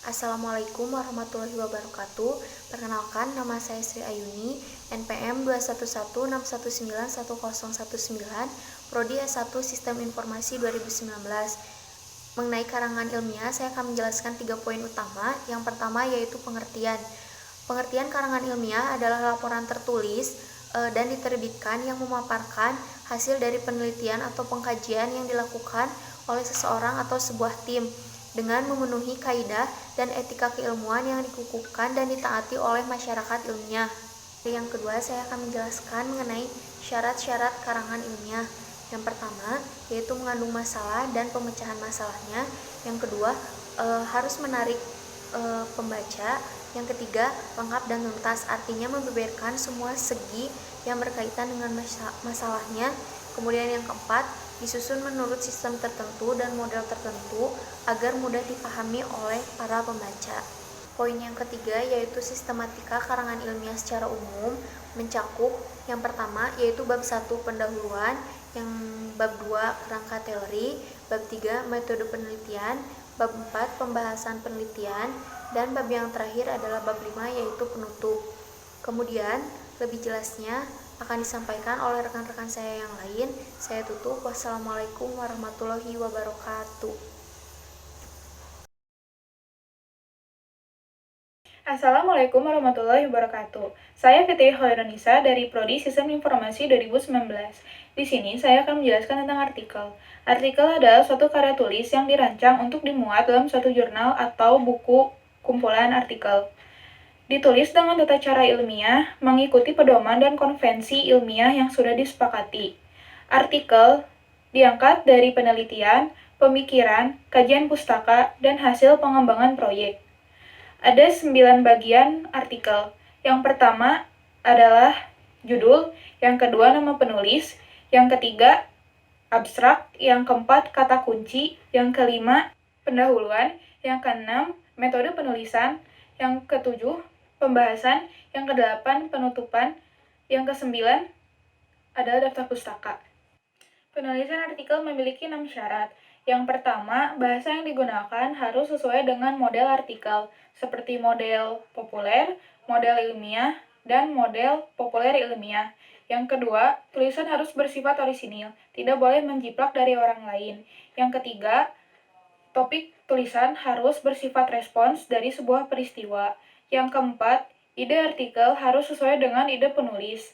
Assalamualaikum warahmatullahi wabarakatuh. Perkenalkan, nama saya Sri Ayuni, NPM 21161911019, Prodi S1 Sistem Informasi 2019. Mengenai karangan ilmiah, saya akan menjelaskan 3 poin utama. Yang pertama yaitu pengertian. Pengertian karangan ilmiah adalah laporan tertulis dan diterbitkan yang memaparkan hasil dari penelitian atau pengkajian yang dilakukan oleh seseorang atau sebuah tim dengan memenuhi kaidah dan etika keilmuan yang dikukuhkan dan ditaati oleh masyarakat ilmiah. Yang kedua, saya akan menjelaskan mengenai syarat-syarat karangan ilmiah. Yang pertama, yaitu mengandung masalah dan pemecahan masalahnya. Yang kedua, harus menarik pembaca. Yang ketiga, lengkap dan tuntas, artinya membeberkan semua segi yang berkaitan dengan masalahnya. Kemudian yang keempat, disusun menurut sistem tertentu dan model tertentu agar mudah dipahami oleh para pembaca. Poin yang ketiga yaitu sistematika karangan ilmiah secara umum, mencakup yang pertama yaitu bab 1 pendahuluan, yang bab 2 kerangka teori, bab 3 metode penelitian, bab 4 pembahasan penelitian, dan bab yang terakhir adalah bab 5 yaitu penutup. Kemudian lebih jelasnya akan disampaikan oleh rekan-rekan saya yang lain. Saya tutup. Wassalamualaikum warahmatullahi wabarakatuh. Assalamualaikum warahmatullahi wabarakatuh. Saya Fitri Khairunisa dari Prodi Sistem Informasi 2019. Di sini saya akan menjelaskan tentang artikel. Artikel adalah suatu karya tulis yang dirancang untuk dimuat dalam suatu jurnal atau buku kumpulan artikel. Ditulis dengan tata cara ilmiah, mengikuti pedoman dan konvensi ilmiah yang sudah disepakati. Artikel diangkat dari penelitian, pemikiran, kajian pustaka, dan hasil pengembangan proyek. Ada 9 bagian artikel. Yang pertama adalah judul, yang kedua nama penulis, yang ketiga abstrak, yang keempat kata kunci, yang kelima pendahuluan, yang keenam metode penulisan, yang ketujuh pembahasan, yang kedelapan penutupan, yang kesembilan adalah daftar pustaka. Penulisan artikel memiliki 6 syarat. Yang pertama, bahasa yang digunakan harus sesuai dengan model artikel, seperti model populer, model ilmiah, dan model populer ilmiah. Yang kedua, tulisan harus bersifat orisinil, tidak boleh menjiplak dari orang lain. Yang ketiga, topik tulisan harus bersifat respons dari sebuah peristiwa. Yang keempat, ide artikel harus sesuai dengan ide penulis,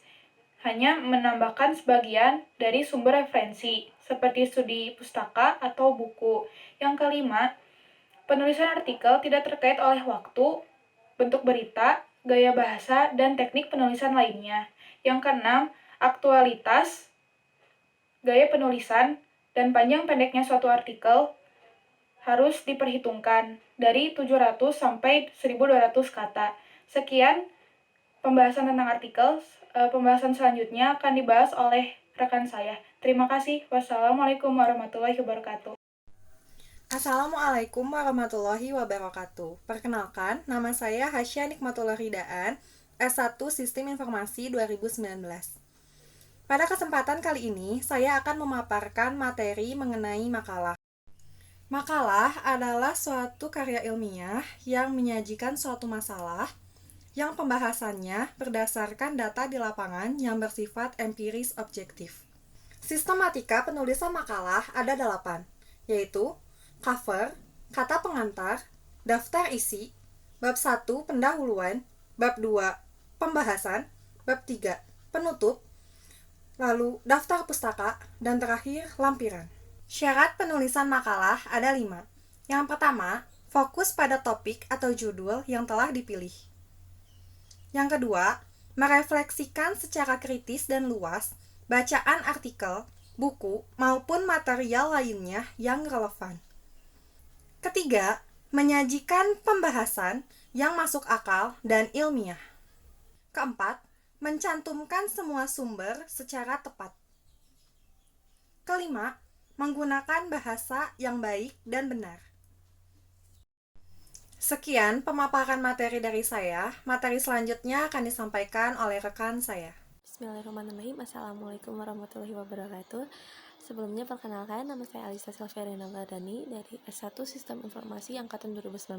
hanya menambahkan sebagian dari sumber referensi, seperti studi pustaka atau buku. Yang kelima, penulisan artikel tidak terkait oleh waktu, bentuk berita, gaya bahasa, dan teknik penulisan lainnya. Yang keenam, aktualitas, gaya penulisan, dan panjang pendeknya suatu artikel harus diperhitungkan dari 700 sampai 1200 kata. Sekian pembahasan tentang artikel. Pembahasan selanjutnya akan dibahas oleh rekan saya. Terima kasih. Wassalamualaikum warahmatullahi wabarakatuh. Assalamualaikum warahmatullahi wabarakatuh. Perkenalkan, nama saya Hasya Nikmatullah Ridaan, S1 Sistem Informasi 2019. Pada kesempatan kali ini, saya akan memaparkan materi mengenai makalah. Makalah adalah suatu karya ilmiah yang menyajikan suatu masalah yang pembahasannya berdasarkan data di lapangan yang bersifat empiris objektif. Sistematika penulisan makalah ada 8, yaitu cover, kata pengantar, daftar isi, bab 1 pendahuluan, bab 2 pembahasan, bab 3 penutup, lalu daftar pustaka, dan terakhir lampiran. Syarat penulisan makalah ada 5. Yang pertama, fokus pada topik atau judul yang telah dipilih. Yang kedua, merefleksikan secara kritis dan luas bacaan artikel, buku, maupun material lainnya yang relevan. Ketiga, menyajikan pembahasan yang masuk akal dan ilmiah. Keempat, mencantumkan semua sumber secara tepat. Kelima, menggunakan bahasa yang baik dan benar. Sekian pemaparan materi dari saya. Materi selanjutnya akan disampaikan oleh rekan saya. Bismillahirrahmanirrahim. Assalamualaikum warahmatullahi wabarakatuh. Sebelumnya perkenalkan, nama saya Alisa Silviana Wardani dari S1 Sistem Informasi Angkatan 2019.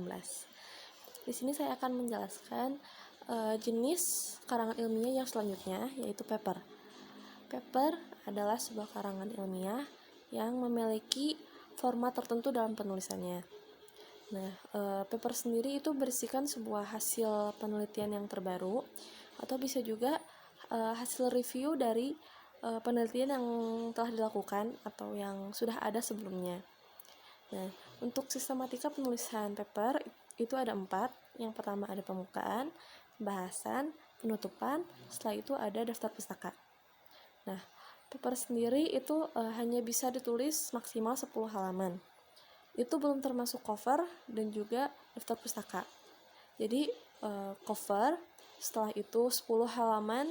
Di sini saya akan menjelaskan jenis karangan ilmiah yang selanjutnya, yaitu paper. Paper adalah sebuah karangan ilmiah yang memiliki format tertentu dalam penulisannya. Nah, paper sendiri itu berisikan sebuah hasil penelitian yang terbaru, atau bisa juga hasil review dari penelitian yang telah dilakukan atau yang sudah ada sebelumnya. Nah, untuk sistematika penulisan paper itu ada 4. Yang pertama ada pembukaan, pembahasan, penutupan, setelah itu ada daftar pustaka. Nah, paper sendiri itu hanya bisa ditulis maksimal 10 halaman. Itu belum termasuk cover dan juga daftar pustaka. Jadi, cover, setelah itu 10 halaman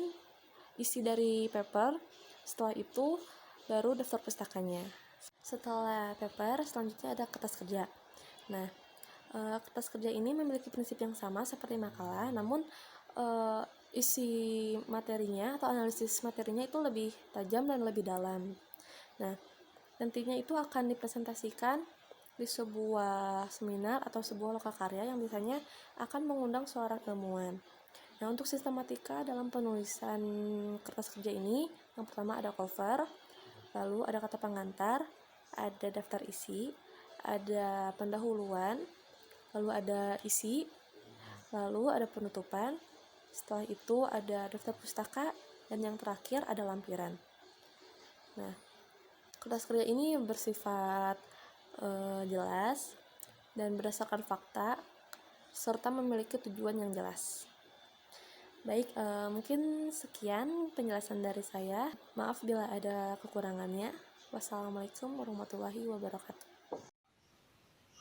isi dari paper, setelah itu baru daftar pustakanya. Setelah paper, selanjutnya ada kertas kerja. Nah, kertas kerja ini memiliki prinsip yang sama seperti makalah, namun isi materinya atau analisis materinya itu lebih tajam dan lebih dalam. Nah, nantinya itu akan dipresentasikan di sebuah seminar atau sebuah lokakarya yang biasanya akan mengundang seorang ilmuwan. Nah, untuk sistematika dalam penulisan kertas kerja ini, yang pertama ada cover, lalu ada kata pengantar, ada daftar isi, ada pendahuluan, lalu ada isi, lalu ada penutupan, setelah itu ada daftar pustaka, dan yang terakhir ada lampiran. Nah, kertas kerja ini bersifat jelas dan berdasarkan fakta, serta memiliki tujuan yang jelas. Baik, mungkin sekian penjelasan dari saya. Maaf bila ada kekurangannya. Wassalamualaikum warahmatullahi wabarakatuh.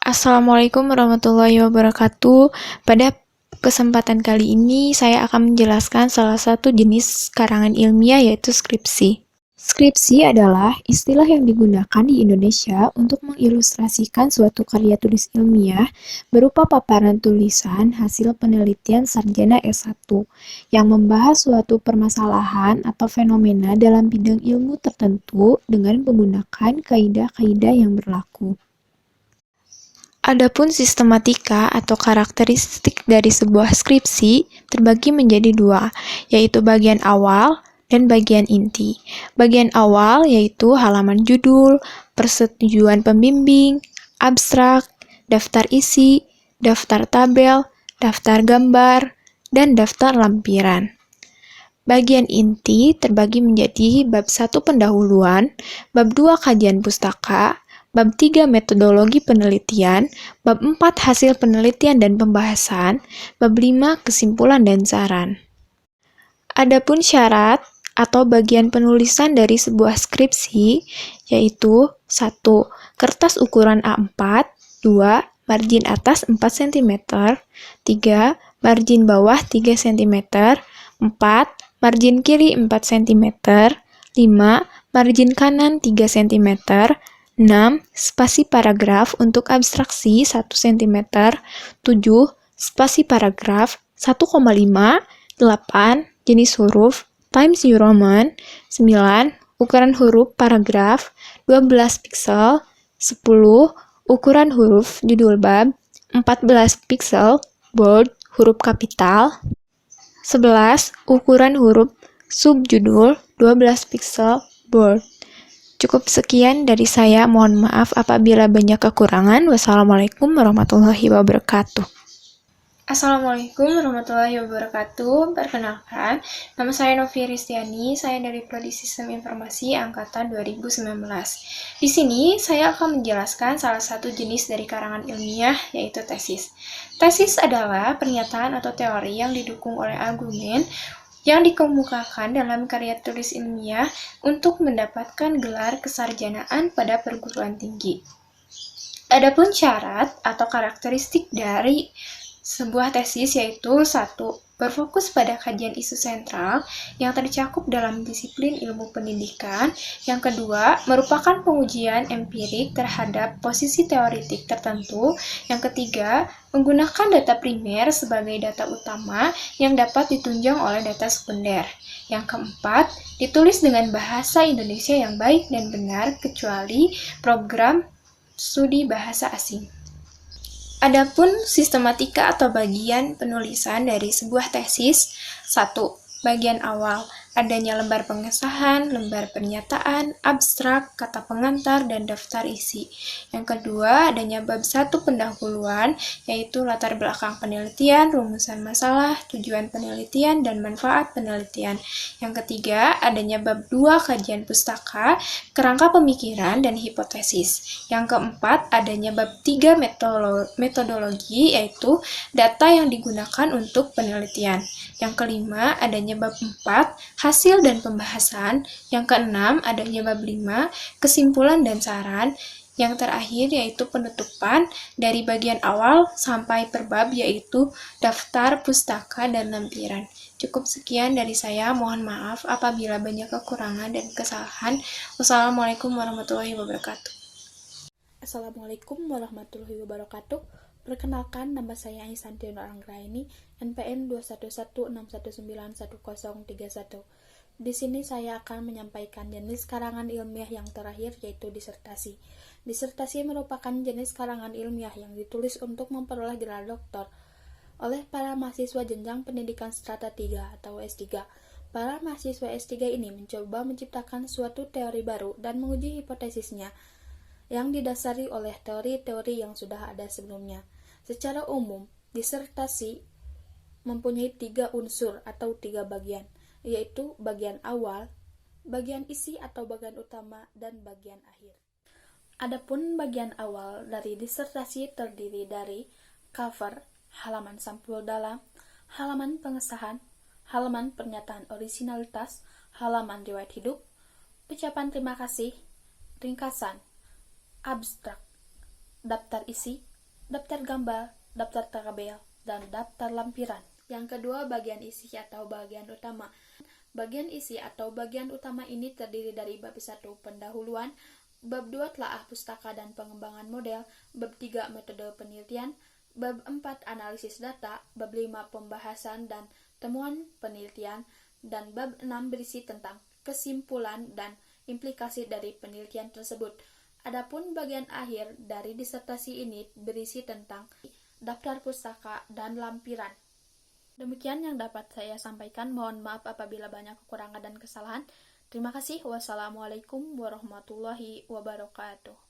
Assalamualaikum warahmatullahi wabarakatuh. Pada kesempatan kali ini saya akan menjelaskan salah satu jenis karangan ilmiah yaitu skripsi. Skripsi adalah istilah yang digunakan di Indonesia untuk mengilustrasikan suatu karya tulis ilmiah berupa paparan tulisan hasil penelitian sarjana S1 yang membahas suatu permasalahan atau fenomena dalam bidang ilmu tertentu dengan menggunakan kaidah-kaidah yang berlaku. Adapun sistematika atau karakteristik dari sebuah skripsi terbagi menjadi 2, yaitu bagian awal dan bagian inti. Bagian awal yaitu halaman judul, persetujuan pembimbing, abstrak, daftar isi, daftar tabel, daftar gambar, dan daftar lampiran. Bagian inti terbagi menjadi bab 1 pendahuluan, bab 2 kajian pustaka, bab 3 metodologi penelitian, bab 4 hasil penelitian dan pembahasan, bab 5 kesimpulan dan saran. Adapun syarat atau bagian penulisan dari sebuah skripsi yaitu 1. Kertas ukuran A4, 2. Margin atas 4 cm, 3. Margin bawah 3 cm, 4. Margin kiri 4 cm, 5. Margin kanan 3 cm, 6. Spasi paragraf untuk abstraksi 1 cm, 7. Spasi paragraf 1,5, 8. Jenis huruf Times New Roman, 9. Ukuran huruf paragraf 12 piksel, 10. Ukuran huruf judul bab 14 piksel, bold huruf kapital, 11. Ukuran huruf subjudul 12 piksel, bold. Cukup sekian dari saya, mohon maaf apabila banyak kekurangan. Wassalamualaikum warahmatullahi wabarakatuh. Assalamualaikum warahmatullahi wabarakatuh. Perkenalkan, nama saya Novi Ristiani, saya dari Prodi Sistem Informasi Angkatan 2019. Di sini saya akan menjelaskan salah satu jenis dari karangan ilmiah, yaitu tesis. Tesis adalah pernyataan atau teori yang didukung oleh argumen yang dikemukakan dalam karya tulis ilmiah untuk mendapatkan gelar kesarjanaan pada perguruan tinggi. Adapun syarat atau karakteristik dari sebuah tesis yaitu 1. berfokus pada kajian isu sentral yang tercakup dalam disiplin ilmu pendidikan. Yang kedua, merupakan pengujian empirik terhadap posisi teoretik tertentu. Yang ketiga, menggunakan data primer sebagai data utama yang dapat ditunjang oleh data sekunder. Yang keempat, ditulis dengan bahasa Indonesia yang baik dan benar kecuali program studi bahasa asing. Adapun sistematika atau bagian penulisan dari sebuah tesis. 1. Bagian awal, adanya lembar pengesahan, lembar pernyataan, abstrak, kata pengantar, dan daftar isi. Yang kedua, adanya bab 1 pendahuluan, yaitu latar belakang penelitian, rumusan masalah, tujuan penelitian, dan manfaat penelitian. Yang ketiga, adanya bab 2 kajian pustaka, kerangka pemikiran, dan hipotesis. Yang keempat, adanya bab 3 metodologi, yaitu data yang digunakan untuk penelitian. Yang kelima, adanya bab 4, hasil dan pembahasan. Yang keenam, adanya bab 5, kesimpulan dan saran. Yang terakhir yaitu penutupan dari bagian awal sampai per bab, yaitu daftar, pustaka, dan lampiran. Cukup sekian dari saya, mohon maaf apabila banyak kekurangan dan kesalahan. Wassalamualaikum warahmatullahi wabarakatuh. Assalamualaikum warahmatullahi wabarakatuh. Perkenalkan, nama saya Aisanti Nur Anggraini, NPM 21161911031. Di sini saya akan menyampaikan jenis karangan ilmiah yang terakhir, yaitu disertasi. Disertasi merupakan jenis karangan ilmiah yang ditulis untuk memperoleh gelar doktor oleh para mahasiswa jenjang pendidikan strata 3 atau S3. Para mahasiswa S3 ini mencoba menciptakan suatu teori baru dan menguji hipotesisnya yang didasari oleh teori-teori yang sudah ada sebelumnya. Secara umum, disertasi mempunyai 3 unsur atau 3 bagian, yaitu bagian awal, bagian isi atau bagian utama, dan bagian akhir. Adapun bagian awal dari disertasi terdiri dari cover, halaman sampul dalam, halaman pengesahan, halaman pernyataan orisinalitas, halaman riwayat hidup, ucapan terima kasih, ringkasan, abstrak, daftar isi, daftar gambar, daftar tabel, dan daftar lampiran. Yang kedua, bagian isi atau bagian utama. Bagian isi atau bagian utama ini terdiri dari bab 1 pendahuluan, bab 2 telaah pustaka dan pengembangan model, bab 3 metode penelitian, bab 4 analisis data, bab 5 pembahasan dan temuan penelitian, dan bab 6 berisi tentang kesimpulan dan implikasi dari penelitian tersebut. Adapun bagian akhir dari disertasi ini berisi tentang daftar pustaka dan lampiran. Demikian yang dapat saya sampaikan. Mohon maaf apabila banyak kekurangan dan kesalahan. Terima kasih. Wassalamualaikum warahmatullahi wabarakatuh.